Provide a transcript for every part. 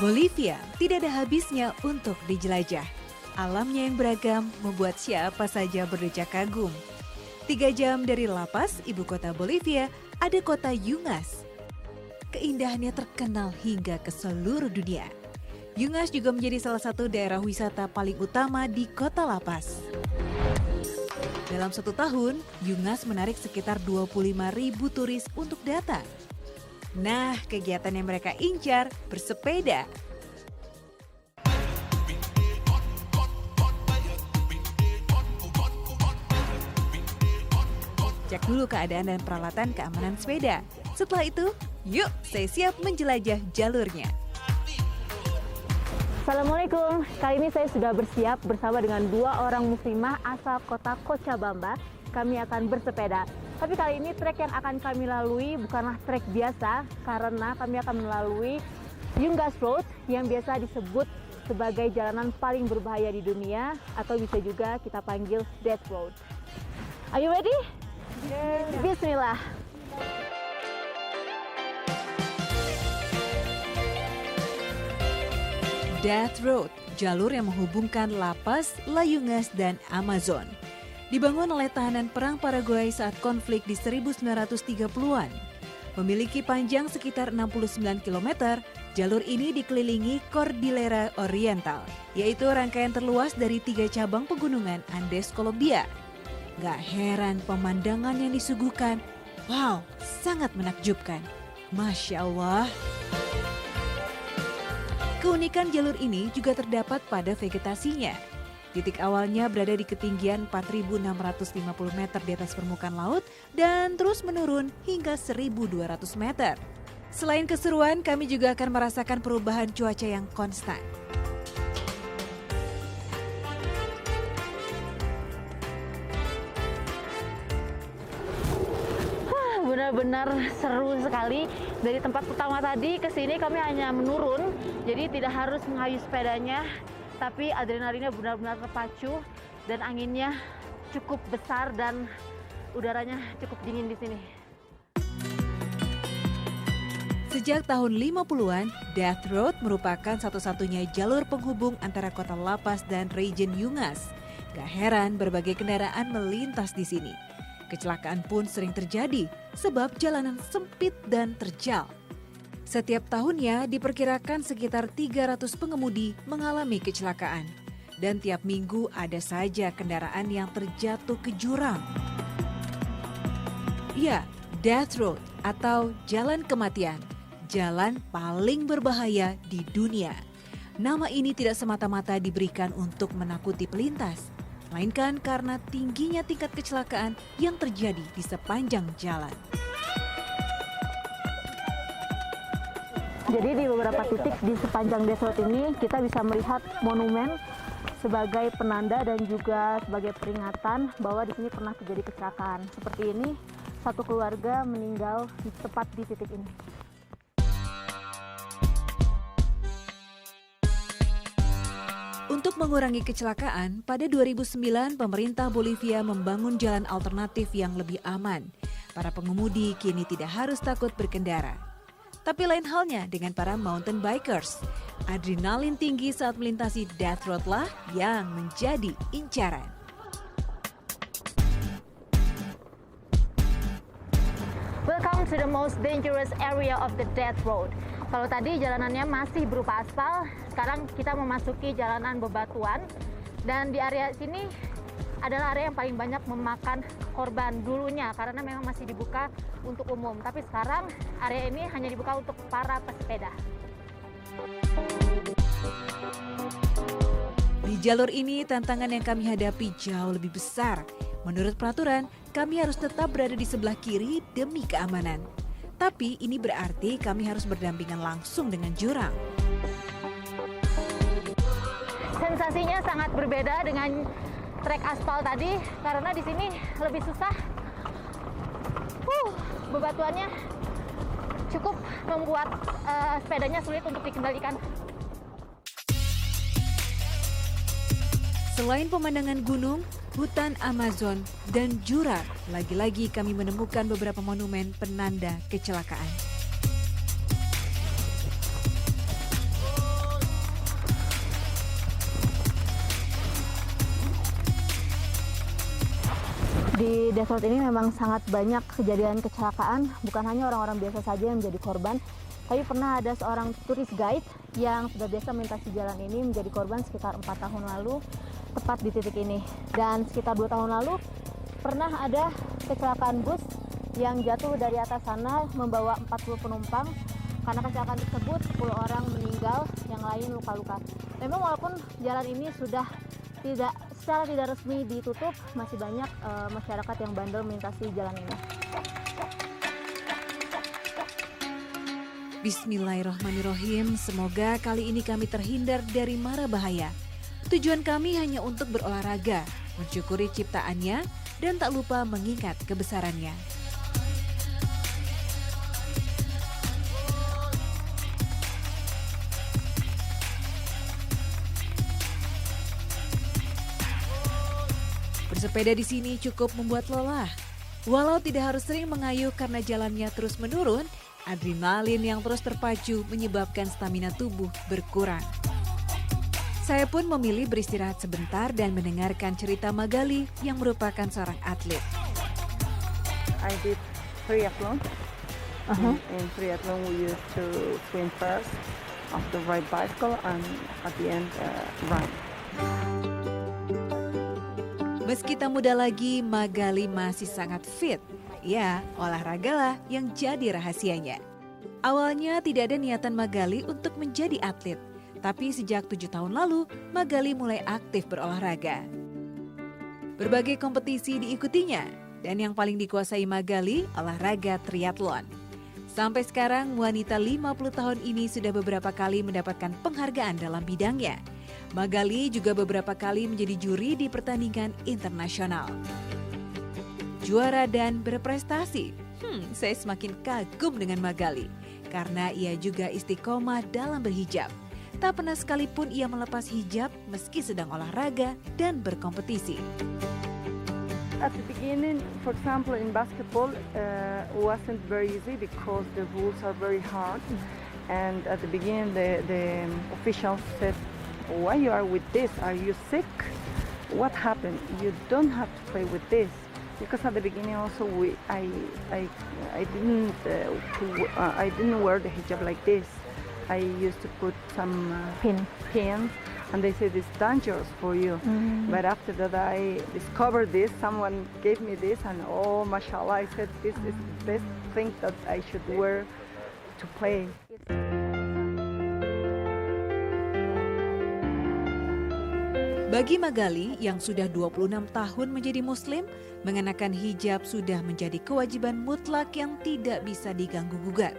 Bolivia tidak ada habisnya untuk dijelajah. Alamnya yang beragam membuat siapa saja berdecak kagum. 3 jam dari La Paz, ibu kota Bolivia, ada kota Yungas. Keindahannya terkenal hingga ke seluruh dunia. Yungas juga menjadi salah satu daerah wisata paling utama di kota La Paz. Dalam 1 tahun, Yungas menarik sekitar 25.000 turis untuk datang. Nah, kegiatan yang mereka incar bersepeda. Cek dulu keadaan dan peralatan keamanan sepeda. Setelah itu, yuk saya siap menjelajah jalurnya. Assalamualaikum, kali ini saya sudah bersiap bersama dengan 2 orang muslimah asal kota Cochabamba. Kami akan bersepeda. Tapi kali ini trek yang akan kami lalui bukanlah trek biasa karena kami akan melalui Yungas Road yang biasa disebut sebagai jalanan paling berbahaya di dunia atau bisa juga kita panggil Death Road. Are you ready? Bismillah. Death Road, jalur yang menghubungkan La Paz, La Yungas, dan Amazon. Dibangun oleh tahanan perang Paraguay saat konflik di 1930-an. Memiliki panjang sekitar 69 km, jalur ini dikelilingi Cordillera Oriental, yaitu rangkaian terluas dari 3 cabang pegunungan Andes Kolombia. Gak heran pemandangan yang disuguhkan, wow, sangat menakjubkan. Masya Allah. Keunikan jalur ini juga terdapat pada vegetasinya. Titik awalnya berada di ketinggian 4.650 meter di atas permukaan laut dan terus menurun hingga 1.200 meter. Selain keseruan, kami juga akan merasakan perubahan cuaca yang konstan. Benar-benar seru sekali. Dari tempat pertama tadi ke sini kami hanya menurun, jadi tidak harus mengayuh sepedanya, tapi adrenalinnya benar-benar terpacu dan anginnya cukup besar dan udaranya cukup dingin di sini. Sejak tahun 50-an, Death Road merupakan satu-satunya jalur penghubung antara kota La Paz dan region Yungas. Gak heran berbagai kendaraan melintas di sini. Kecelakaan pun sering terjadi sebab jalanan sempit dan terjal. Setiap tahunnya diperkirakan sekitar 300 pengemudi mengalami kecelakaan. Dan tiap minggu ada saja kendaraan yang terjatuh ke jurang. Ya, Death Road atau Jalan Kematian. Jalan paling berbahaya di dunia. Nama ini tidak semata-mata diberikan untuk menakuti pelintas, melainkan karena tingginya tingkat kecelakaan yang terjadi di sepanjang jalan. Jadi di beberapa titik di sepanjang Death Road ini kita bisa melihat monumen sebagai penanda dan juga sebagai peringatan bahwa di sini pernah terjadi kecelakaan. Seperti ini, satu keluarga meninggal tepat di titik ini. Untuk mengurangi kecelakaan, pada 2009 pemerintah Bolivia membangun jalan alternatif yang lebih aman. Para pengemudi kini tidak harus takut berkendara. Tapi lain halnya dengan para mountain bikers. Adrenalin tinggi saat melintasi Death Road lah yang menjadi incaran. Welcome to the most dangerous area of the Death Road. Kalau tadi jalanannya masih berupa aspal, sekarang kita memasuki jalanan bebatuan. Dan di area sini adalah area yang paling banyak memakan korban dulunya karena memang masih dibuka untuk umum. Tapi sekarang area ini hanya dibuka untuk para pesepeda. Di jalur ini tantangan yang kami hadapi jauh lebih besar. Menurut peraturan, kami harus tetap berada di sebelah kiri demi keamanan. Tapi ini berarti kami harus berdampingan langsung dengan jurang. Sensasinya sangat berbeda dengan trek aspal tadi karena di sini lebih susah. Bebatuannya cukup membuat sepedanya sulit untuk dikendalikan. Selain pemandangan gunung, hutan Amazon, dan jurang, lagi-lagi kami menemukan beberapa monumen penanda kecelakaan. Di Death Road ini memang sangat banyak kejadian kecelakaan, bukan hanya orang-orang biasa saja yang menjadi korban, tapi pernah ada seorang turis guide yang sudah biasa melintasi jalan ini menjadi korban sekitar 4 tahun lalu, tepat di titik ini. Dan sekitar 2 tahun lalu pernah ada kecelakaan bus yang jatuh dari atas sana membawa 40 penumpang. Karena kecelakaan tersebut 10 orang meninggal, yang lain luka-luka. Memang walaupun jalan ini sudah secara tidak resmi ditutup, masih banyak masyarakat yang bandel melintasi jalan ini. Bismillahirrahmanirrahim, semoga kali ini kami terhindar dari mara bahaya. Tujuan kami hanya untuk berolahraga, mensyukuri ciptaannya, dan tak lupa mengingat kebesarannya. Bersepeda di sini cukup membuat lelah. Walau tidak harus sering mengayuh karena jalannya terus menurun, adrenalin yang terus terpacu menyebabkan stamina tubuh berkurang. Saya pun memilih beristirahat sebentar dan mendengarkan cerita Magali yang merupakan seorang atlet. I did triathlon. In triathlon we used to swim first, after ride bicycle, and at the end run. Meski tak muda lagi, Magali masih sangat fit. Ya, olahragalah yang jadi rahasianya. Awalnya tidak ada niatan Magali untuk menjadi atlet. Tapi sejak 7 tahun lalu, Magali mulai aktif berolahraga. Berbagai kompetisi diikutinya, dan yang paling dikuasai Magali, olahraga triathlon. Sampai sekarang, wanita 50 tahun ini sudah beberapa kali mendapatkan penghargaan dalam bidangnya. Magali juga beberapa kali menjadi juri di pertandingan internasional. Juara dan berprestasi. Saya semakin kagum dengan Magali, karena ia juga istiqomah dalam berhijab. Tak pernah sekalipun ia melepas hijab meski sedang olahraga dan berkompetisi. At the beginning, for example, in basketball, wasn't very easy because the rules are very hard. And at the beginning, the officials said, "Why you are with this? Are you sick? What happened? You don't have to play with this." Because at the beginning also I didn't wear the hijab like this. I used to put some pins, and they said it's dangerous for you. But after that I discovered this. Someone gave me this, and oh, mashallah, I said this is the best thing that I should wear to play. Bagi Magali yang sudah 26 tahun menjadi muslim, mengenakan hijab sudah menjadi kewajiban mutlak yang tidak bisa diganggu-gugat.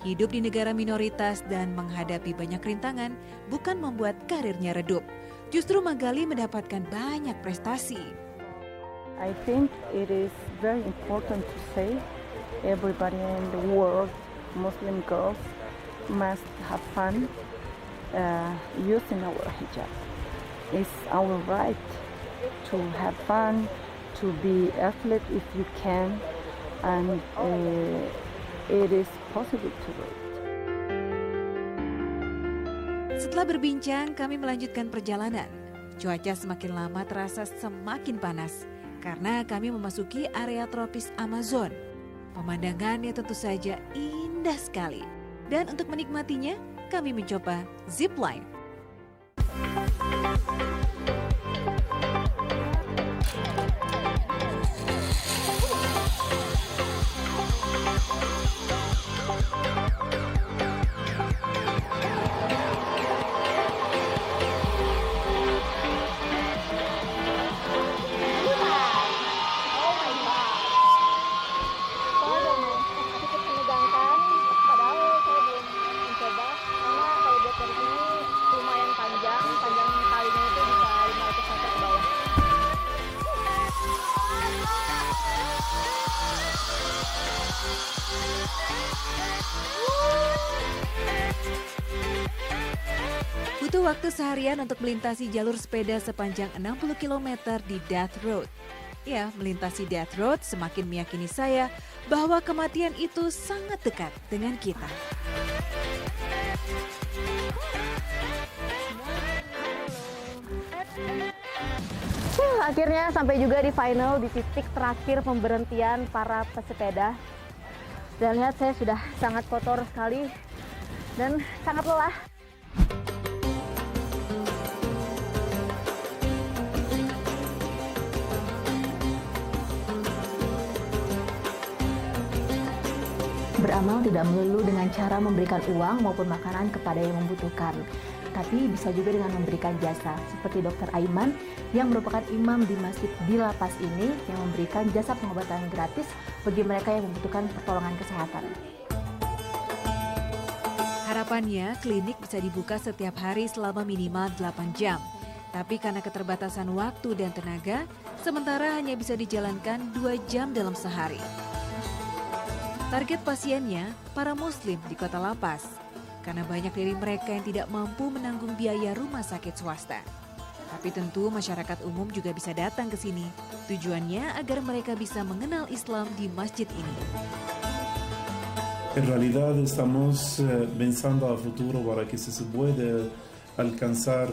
Hidup di negara minoritas dan menghadapi banyak rintangan bukan membuat karirnya redup. Justru Magali mendapatkan banyak prestasi. I think it is very important to say everybody in the world, Muslim girls, must have fun using our hijab. It's our right to have fun, to be athlete if you can, and it is possible to do it. Setelah berbincang, kami melanjutkan perjalanan. Cuaca semakin lama terasa semakin panas karena kami memasuki area tropis Amazon. Pemandangannya tentu saja indah sekali. Dan untuk menikmatinya, kami mencoba zip line. Butuh waktu seharian untuk melintasi jalur sepeda sepanjang 60 km di Death Road. Ya, melintasi Death Road semakin meyakini saya bahwa kematian itu sangat dekat dengan kita. Akhirnya sampai juga di final, di titik terakhir pemberhentian para pesepeda. Dan lihat saya sudah sangat kotor sekali dan sangat lelah. Beramal tidak melulu dengan cara memberikan uang maupun makanan kepada yang membutuhkan, tapi bisa juga dengan memberikan jasa, seperti Dr. Aiman yang merupakan imam di masjid di lapas ini yang memberikan jasa pengobatan gratis bagi mereka yang membutuhkan pertolongan kesehatan. Harapannya, klinik bisa dibuka setiap hari selama minimal 8 jam. Tapi karena keterbatasan waktu dan tenaga, sementara hanya bisa dijalankan 2 jam dalam sehari. Target pasiennya para muslim di kota La Paz, karena banyak dari mereka yang tidak mampu menanggung biaya rumah sakit swasta. Tapi tentu masyarakat umum juga bisa datang ke sini. Tujuannya agar mereka bisa mengenal Islam di masjid ini. En realidad estamos pensando a futuro para que se pueda alcanzar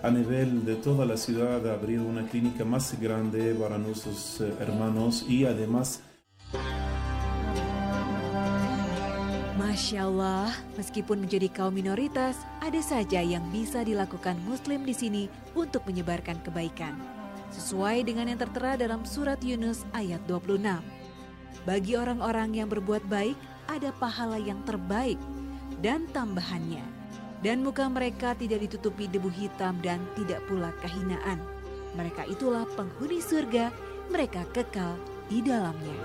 a nivel de toda la ciudad abrir una clínica más grande para nuestros hermanos y además. Masya Allah, meskipun menjadi kaum minoritas, ada saja yang bisa dilakukan Muslim di sini untuk menyebarkan kebaikan. Sesuai dengan yang tertera dalam surat Yunus ayat 26. Bagi orang-orang yang berbuat baik, ada pahala yang terbaik dan tambahannya. Dan muka mereka tidak ditutupi debu hitam dan tidak pula kehinaan. Mereka itulah penghuni surga, mereka kekal di dalamnya.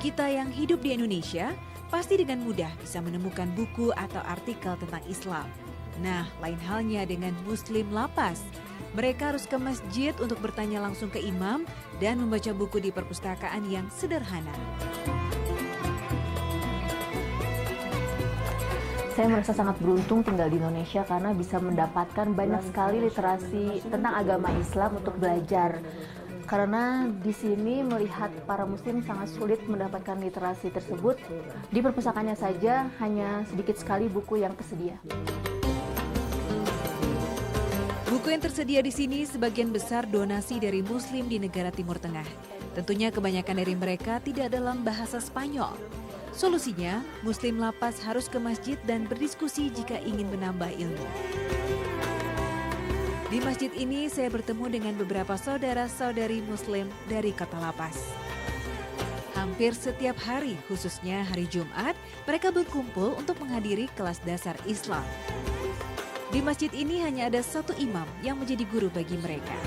Kita yang hidup di Indonesia pasti dengan mudah bisa menemukan buku atau artikel tentang Islam. Nah, lain halnya dengan Muslim La Paz. Mereka harus ke masjid untuk bertanya langsung ke imam dan membaca buku di perpustakaan yang sederhana. Saya merasa sangat beruntung tinggal di Indonesia karena bisa mendapatkan banyak sekali literasi tentang agama Islam untuk belajar. Karena di sini melihat para muslim sangat sulit mendapatkan literasi tersebut. Di perpustakaannya saja hanya sedikit sekali buku yang tersedia. Buku yang tersedia di sini sebagian besar donasi dari muslim di negara Timur Tengah. Tentunya kebanyakan dari mereka tidak dalam bahasa Spanyol. Solusinya, Muslim La Paz harus ke masjid dan berdiskusi jika ingin menambah ilmu. Di masjid ini saya bertemu dengan beberapa saudara-saudari muslim dari kota La Paz. Hampir setiap hari, khususnya hari Jumat, mereka berkumpul untuk menghadiri kelas dasar Islam. Di masjid ini hanya ada satu imam yang menjadi guru bagi mereka.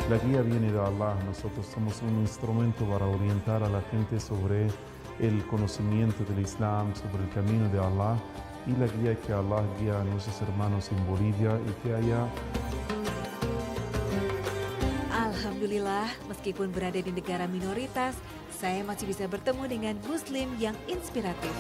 La guía viene de Allah. Nosotros somos un instrumento para orientar a la gente sobre el conocimiento del Islam, sobre el camino de Allah. Y la guía que Allah guía a nuestros hermanos en Bolivia y que haya. Alhamdulillah, meskipun berada di negara minoritas, saya masih bisa bertemu dengan muslim yang inspiratif.